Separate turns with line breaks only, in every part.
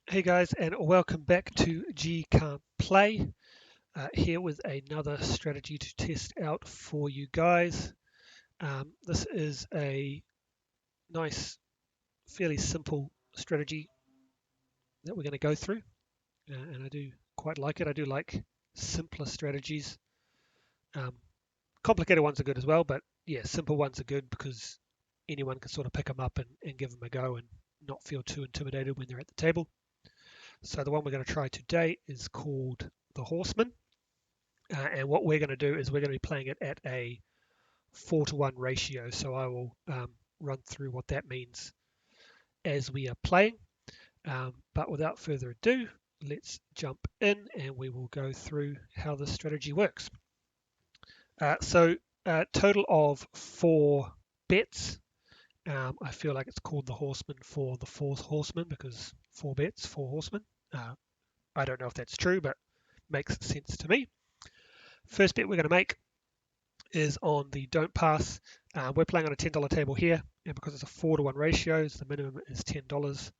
Hey guys, and welcome back to G Can't Play. Here with another strategy to test out for you guys. This is a nice, fairly simple strategy that we're going to go through, and I do quite like it. I do like simpler strategies. Um, Complicated ones are good as well, but yeah, simple ones are good because anyone can sort of pick them up and give them a go and not feel too intimidated when they're at the table. So the one we're going to try today is called the Horseman. And what we're going to do is we're going to be playing it at a 4-to-1 ratio. So I will run through what that means as we are playing. But without further ado, let's jump in and we will go through how this strategy works. Total of 4 bets. I feel like it's called the Horseman for the fourth horseman because 4 bets, 4 horsemen. I don't know if that's true, but makes sense to me. First bet we're going to make is on the don't pass. We're playing on a $10 table here, and because it's a 4-to-1 ratio, so the minimum is $10.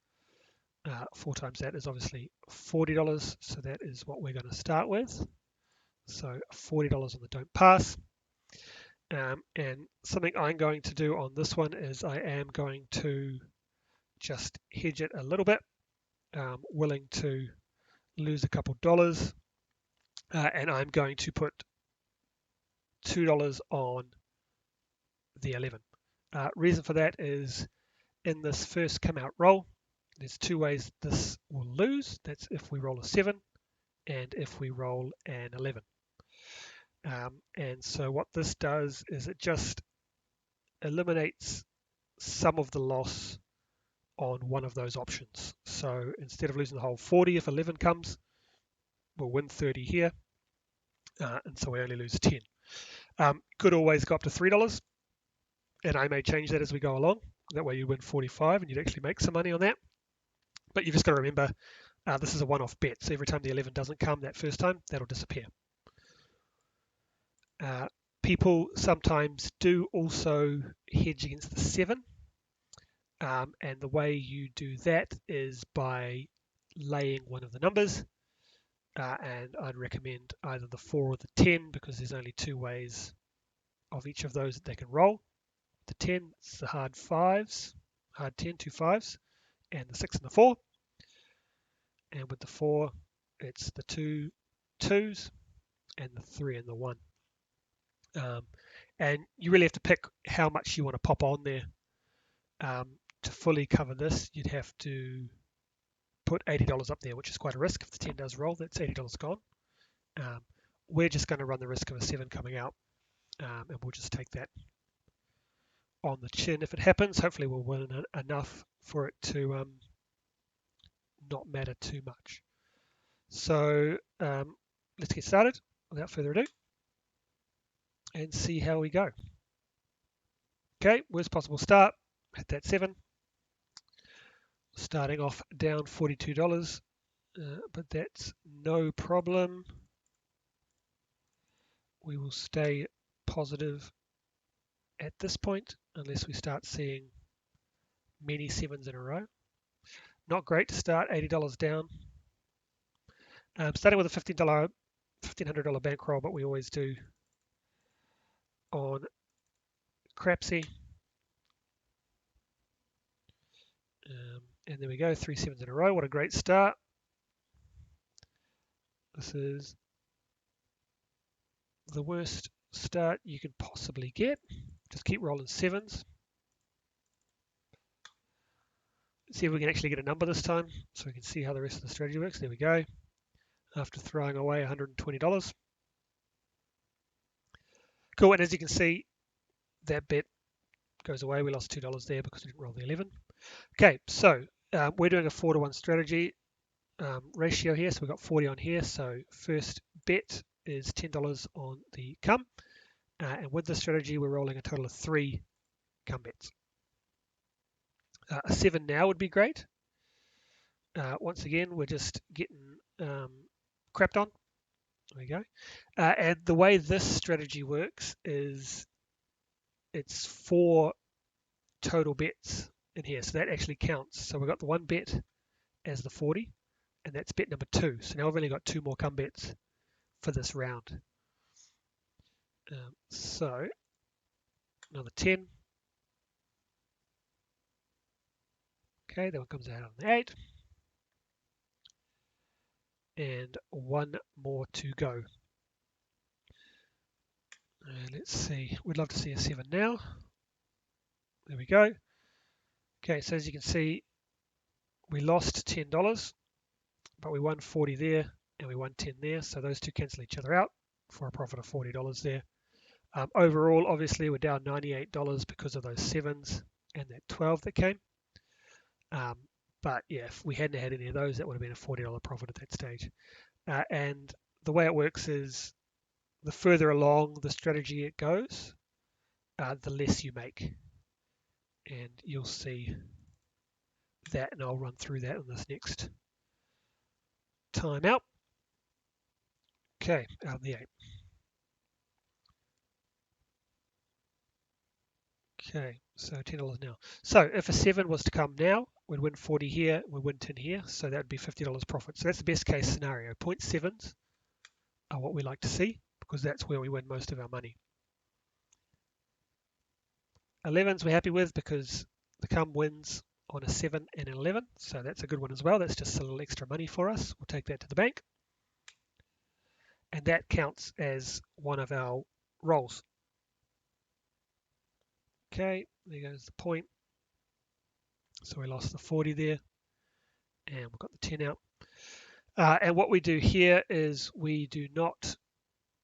4 times that is obviously $40, so that is what we're going to start with. So $40 on the don't pass. And something I'm going to do on this one is I am going to just hedge it a little bit, willing to lose a couple dollars, and I'm going to put $2 on the 11. Reason for that is in this first come out roll, there's 2 ways this will lose. That's if we roll a 7 and if we roll an 11. And so what this does is it just eliminates some of the loss on one of those options. So instead of losing the whole 40, if 11 comes, we'll win 30 here. And so we only lose 10. Could always go up to $3, and I may change that as we go along. That way you win 45 and you'd actually make some money on that. But you've just got to remember this is a one-off bet. So every time the 11 doesn't come that first time, that'll disappear. People sometimes do also hedge against the 7. And the way you do that is by laying one of the numbers. And I'd recommend either the 4 or the 10 because there's only 2 ways of each of those that they can roll. The 10 is the hard 5s, hard 10, 2 5s, and the 6 and the 4. And with the 4, it's the 2 2s and the 3 and the 1. And you really have to pick how much you want to pop on there. To fully cover this, you'd have to put $80 up there, which is quite a risk. If the 10 does roll, that's $80 gone. We're just going to run the risk of a 7 coming out, and we'll just take that on the chin. If it happens, hopefully we'll win enough for it to not matter too much. So let's get started without further ado and see how we go. Okay, worst possible start, hit that 7. Starting off down $42, but that's no problem. We will stay positive at this point unless we start seeing many 7s in a row. Not great to start, $80 down. Starting with a $1,500 bankroll, but we always do on Crapsy. And there we go, 3 7s in a row. What a great start. This is the worst start you can possibly get. Just keep rolling 7s. See if we can actually get a number this time so we can see how the rest of the strategy works. There we go. After throwing away $120. Cool, and as you can see, that bet goes away. We lost $2 there because we didn't roll the 11. Okay, so we're doing a 4-to-1 strategy ratio here. So we've got 40 on here. So first bet is $10 on the come. And with this strategy, we're rolling a total of 3 come bets. A 7 now would be great. Once again, we're just getting crapped on. There we go. And the way this strategy works is it's 4 total bets in here. So that actually counts. So we've got the 1 bet as the 40, and that's bet number 2. So now we've only got 2 more come bets for this round. So another 10. Okay, that one comes out on the 8. And 1 more to go. Let's see, we'd love to see a 7 now. There we go. Okay, so as you can see, we lost $10, but we won 40 there, and we won 10 there. So those two cancel each other out for a profit of $40 there. Overall, obviously, we're down $98 because of those 7s and that 12 that came. But yeah, if we hadn't had any of those, that would have been a $40 profit at that stage. And the way it works is the further along the strategy it goes, the less you make. And you'll see that, and I'll run through that in this next time out. Okay, out of the 8. Okay, so $10 now. So if a 7 was to come now, we'd win 40 here, we'd win 10 here, so that would be $50 profit. So that's the best case scenario. 0.7s are what we like to see, because that's where we win most of our money. 11s we're happy with because the come wins on a 7 and an 11, so that's a good one as well. That's just a little extra money for us. We'll take that to the bank. And that counts as one of our rolls. Okay, there goes the point. So we lost the 40 there, and we've got the 10 out. And what we do here is we do not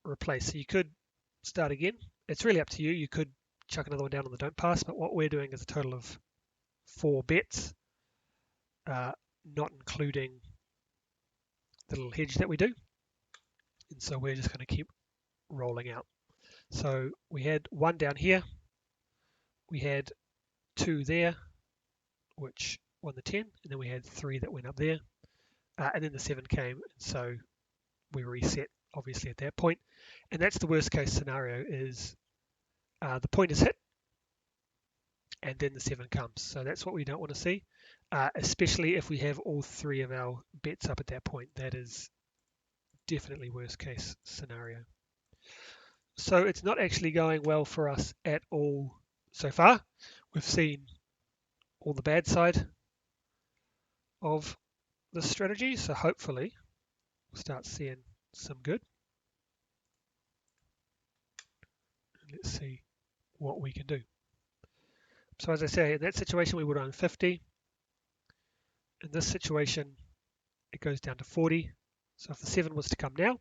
replace. So you could start again. It's really up to you. You could chuck another one down on the don't pass, but what we're doing is a total of 4 bets, not including the little hedge that we do. And so we're just going to keep rolling out. So we had 1 down here. We had 2 there, which won the 10, and then we had 3 that went up there. And then the 7 came, and so we reset obviously at that point. And that's the worst case scenario, is the point is hit and then the 7 comes. So that's what we don't want to see, especially if we have all 3 of our bets up at that point. That is definitely worst case scenario. So it's not actually going well for us at all so far. We've seen all the bad side of the strategy, so hopefully we'll start seeing some good. Let's see what we can do. So as I say, in that situation we would own 50. In this situation it goes down to 40. So if the 7 was to come now,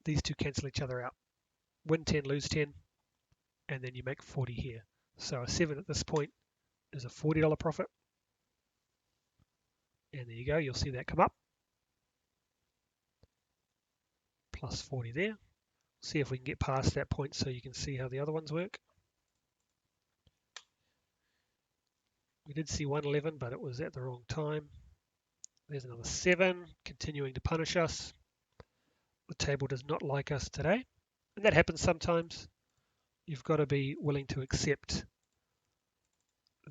these two cancel each other out. Win 10, lose 10, and then you make 40 here. So a 7 at this point is a $40 profit. And there you go, you'll see that come up. Plus 40 there. See if we can get past that point so you can see how the other ones work. We did see 111, but it was at the wrong time. There's another 7, continuing to punish us. The table does not like us today. And that happens sometimes. You've got to be willing to accept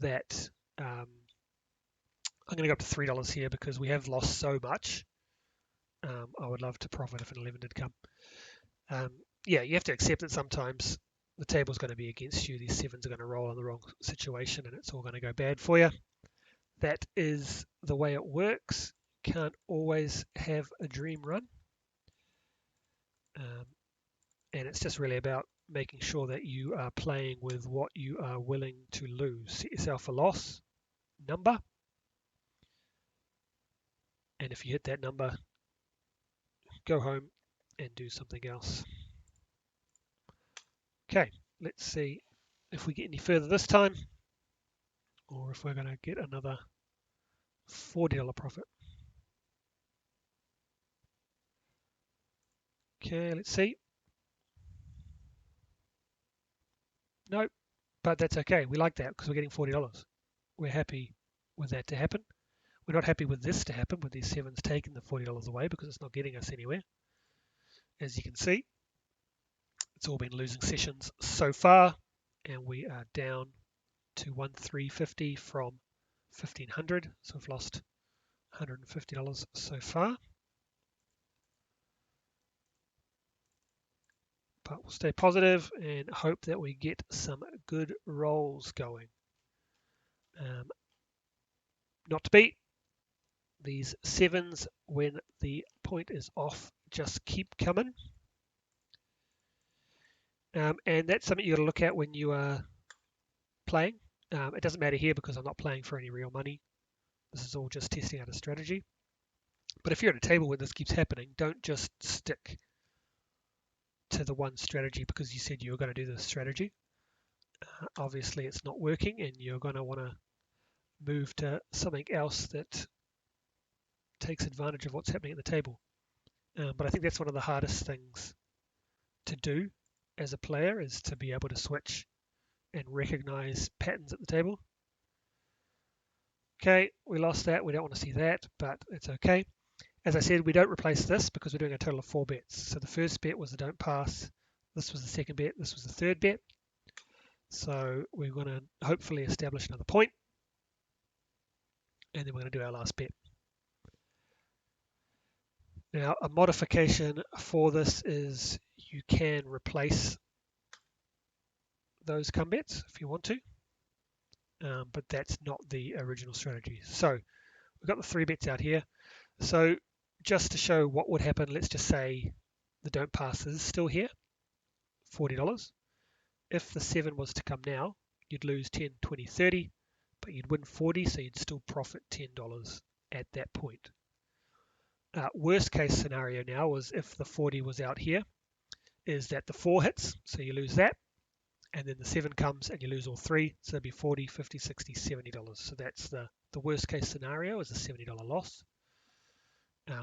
that. I'm going to go up to $3 here because we have lost so much. I would love to profit if an 11 did come. Yeah, you have to accept that sometimes the table's going to be against you. These 7s are going to roll in the wrong situation and it's all going to go bad for you. That is the way it works. Can't always have a dream run. And it's just really about making sure that you are playing with what you are willing to lose. Set yourself a loss number. And if you hit that number, go home and do something else. Okay, let's see if we get any further this time, or if we're going to get another $40 profit. Okay, let's see. Nope, but that's okay. We like that because we're getting $40. We're happy with that to happen. We're not happy with this to happen, with these 7s taking the $40 away, because it's not getting us anywhere. As you can see, it's all been losing sessions so far, and we are down to 1350 from 1500. So we've lost $150 so far. But we'll stay positive and hope that we get some good rolls going. Not to beat. These sevens, when the point is off, just keep coming. And that's something you got to look at when you are playing. It doesn't matter here because I'm not playing for any real money. This is all just testing out a strategy. But if you're at a table where this keeps happening, don't just stick to the one strategy because you said you were going to do this strategy. Obviously, it's not working and you're going to want to move to something else that takes advantage of what's happening at the table. But I think that's one of the hardest things to do as a player is to be able to switch and recognize patterns at the table. Okay, we lost that. We don't want to see that, but it's okay. As I said, we don't replace this because we're doing a total of 4 bets. So the first bet was the don't pass. This was the second bet. This was the third bet. So we're going to hopefully establish another point. And then we're going to do our last bet. Now, a modification for this is you can replace those come bets if you want to. But that's not the original strategy. So we've got the 3 bets out here. So just to show what would happen, let's just say the don't pass is still here, $40. If the 7 was to come now, you'd lose 10, 20, 30, but you'd win 40, so you'd still profit $10 at that point. Worst case scenario now was if the 40 was out here, is that the 4 hits, so you lose that, and then the 7 comes and you lose all 3, so it'd be 40, 50, 60, $70. So that's the worst case scenario is a $70 loss.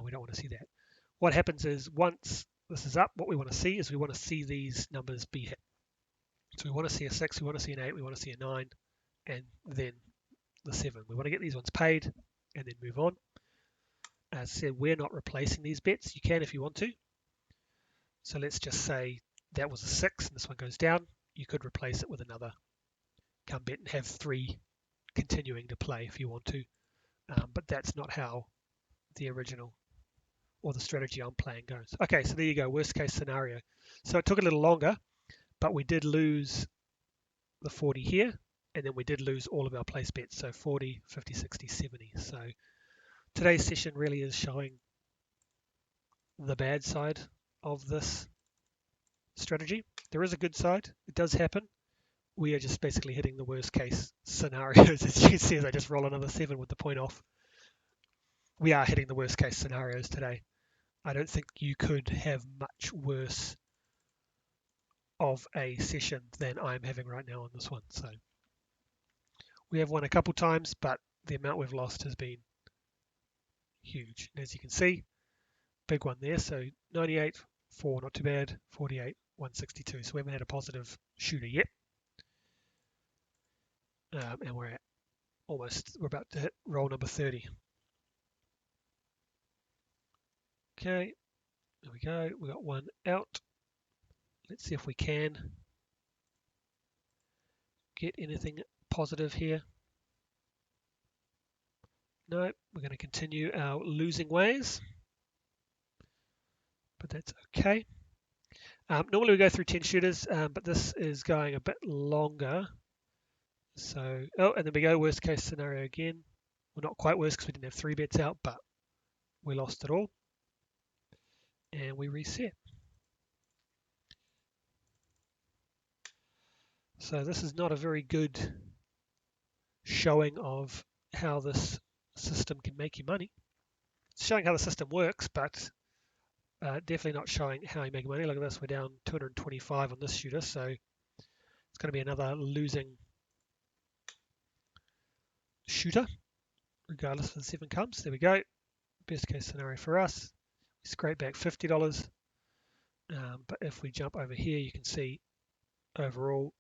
We don't want to see that. What happens is once this is up, what we want to see is we want to see these numbers be hit. So we want to see a 6, we want to see an 8, we want to see a 9, and then the 7. We want to get these ones paid and then move on. As I said, we're not replacing these bets. You can if you want to. So let's just say that was a 6 and this one goes down. You could replace it with another come bet and have 3 continuing to play if you want to. But that's not how the original or the strategy I'm playing goes. Okay, so there you go, worst case scenario. So it took a little longer, but we did lose the 40 here, and then we did lose all of our place bets, so 40, 50, 60, 70. So today's session really is showing the bad side of this strategy. There is a good side. It does happen. We are just basically hitting the worst case scenarios. As you can see, as I just roll another 7 with the point off, we are hitting the worst case scenarios today. I don't think you could have much worse of a session than I'm having right now on this one. So we have won a couple times, but the amount we've lost has been huge. And as you can see, big one there. So 98, 4, not too bad. 48, 162. So we haven't had a positive shooter yet. And we're about to hit roll number 30. Okay, there we go. We got one out. Let's see if we can get anything positive here. No, we're going to continue our losing ways, but that's okay. Normally we go through 10 shooters, but this is going a bit longer. So, and then we go worst case scenario again. Well, not quite worse because we didn't have 3 bets out, but we lost it all. And we reset. So this is not a very good showing of how this system can make you money. It's showing how the system works, but definitely not showing how you make money. Look at this, we're down 225 on this shooter, so it's going to be another losing shooter, regardless if the 7 comes. There we go. Best case scenario for us. We scrape back $50. But if we jump over here, you can see overall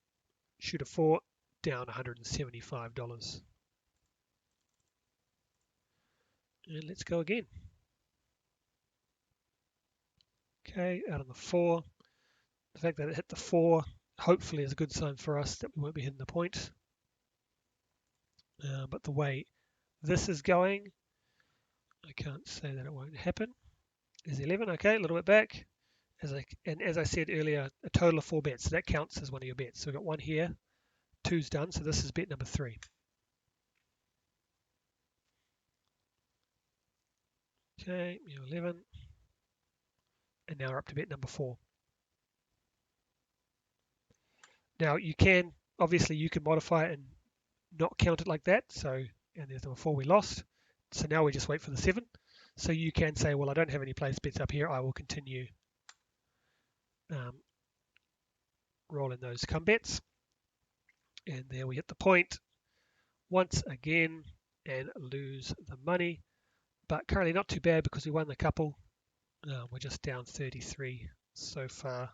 shooter 4 down $175. And let's go again. Okay, out on the 4. The fact that it hit the 4 hopefully is a good sign for us that we won't be hitting the point. But the way this is going, I can't say that it won't happen. There's 11. Okay, a little bit back. As I said earlier, a total of 4 bets. So that counts as one of your bets. So we've got one here, two's done. So this is bet number 3. Okay, 11. And now we're up to bet number 4. Now obviously you can modify it and not count it like that. So, and there's number 4 we lost. So now we just wait for the 7. So you can say, well, I don't have any place bets up here. I will continue rolling those come bets. And there we hit the point once again and lose the money. But currently not too bad because we won the couple. We're just down 33 so far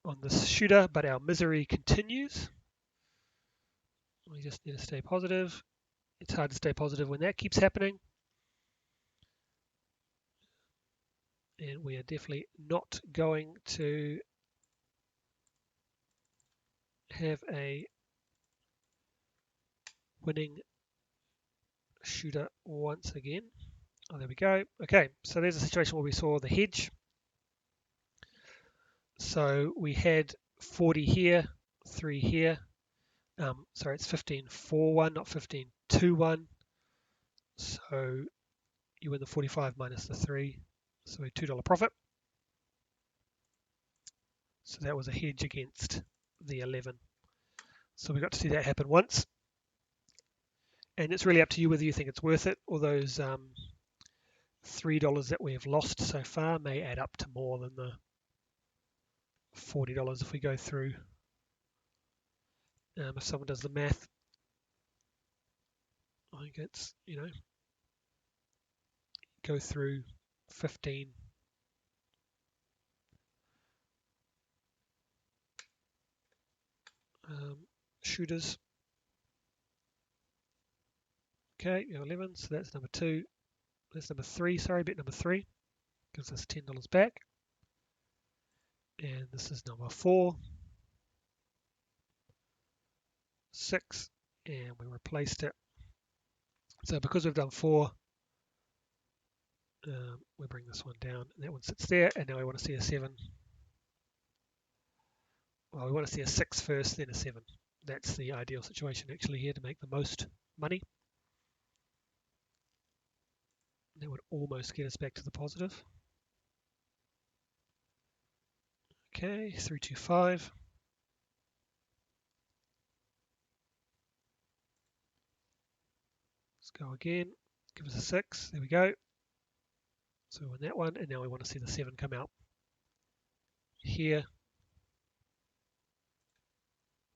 on this shooter, but our misery continues. We just need to stay positive. It's hard to stay positive when that keeps happening. And we are definitely not going to have a winning shooter once again. Oh, there we go. Okay, so there's a situation where we saw the hedge. So we had 40 here, 3 here. Sorry, it's 15-4-1, not 15-2-1. So you win the 45 minus the 3. So a $2 profit. So that was a hedge against the 11. So we got to see that happen once. And it's really up to you whether you think it's worth it, or those $3 that we have lost so far may add up to more than the $40 if we go through. If someone does the math, I think it's, go through 15 shooters. Okay, 11, so that's number 2. That's number 3, sorry, bet number 3. Gives us $10 back. And this is number 4. 6, and we replaced it. So because we've done 4, we bring this one down, and that one sits there, and now we want to see a 7. Well, we want to see a 6 first, then a 7. That's the ideal situation actually here to make the most money. That would almost get us back to the positive. Okay, 325. Let's go again. Give us a 6. There we go. So we win that one, and now we want to see the 7 come out here.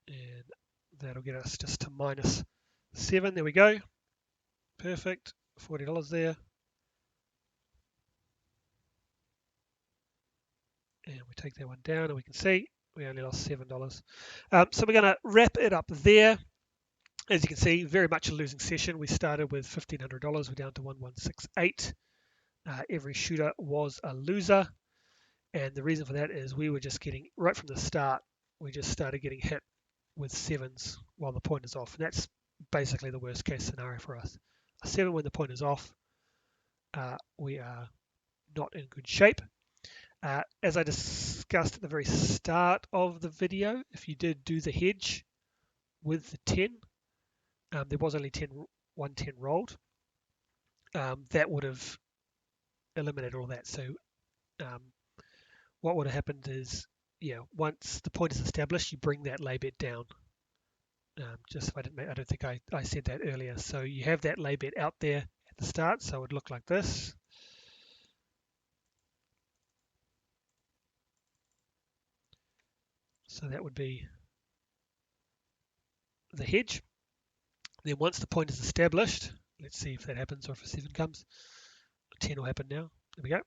And that'll get us just to minus 7. There we go. Perfect. $40 there. And we take that one down, and we can see we only lost $7. So we're going to wrap it up there. As you can see, very much a losing session. We started with $1,500. We're down to 1168. Every shooter was a loser. And the reason for that is we were just getting, right from the start, we just started getting hit with 7s while the point is off. And that's basically the worst case scenario for us. A 7 when the point is off, we are not in good shape. As I discussed at the very start of the video, if you did do the hedge with the 10, there was only 110 rolled. That would have eliminated all that. So what would have happened is, once the point is established, you bring that lay bet down. Just if I don't think I said that earlier. So you have that lay bet out there at the start. So it would look like this. So that would be the hedge. Then once the point is established, let's see if that happens or if a 7 comes. 10 will happen now. There we go.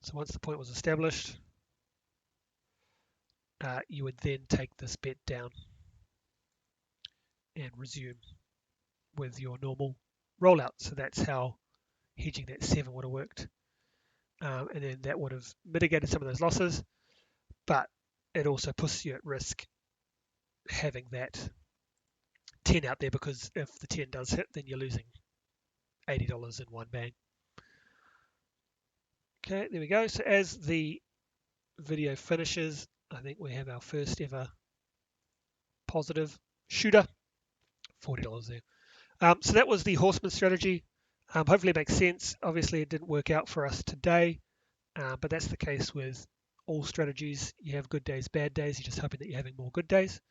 So once the point was established, you would then take this bet down and resume with your normal rollout. So that's how hedging that 7 would have worked. And then that would have mitigated some of those losses, but it also puts you at risk having that 10 out there, because if the 10 does hit, then you're losing $80 in one bang. Okay, there we go. So as the video finishes, I think we have our first ever positive shooter, $40 there. So that was the Horseman strategy. Hopefully it makes sense. Obviously it didn't work out for us today, but that's the case with all strategies. You have good days, bad days. You're just hoping that you're having more good days.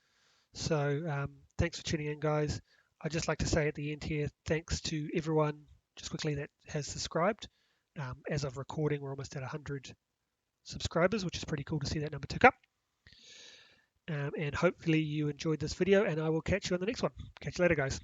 So thanks for tuning in, guys. I'd just like to say at the end here, thanks to everyone, just quickly, that has subscribed. As of recording, we're almost at 100 subscribers, which is pretty cool to see that number tick up. And hopefully you enjoyed this video, and I will catch you on the next one. Catch you later, guys.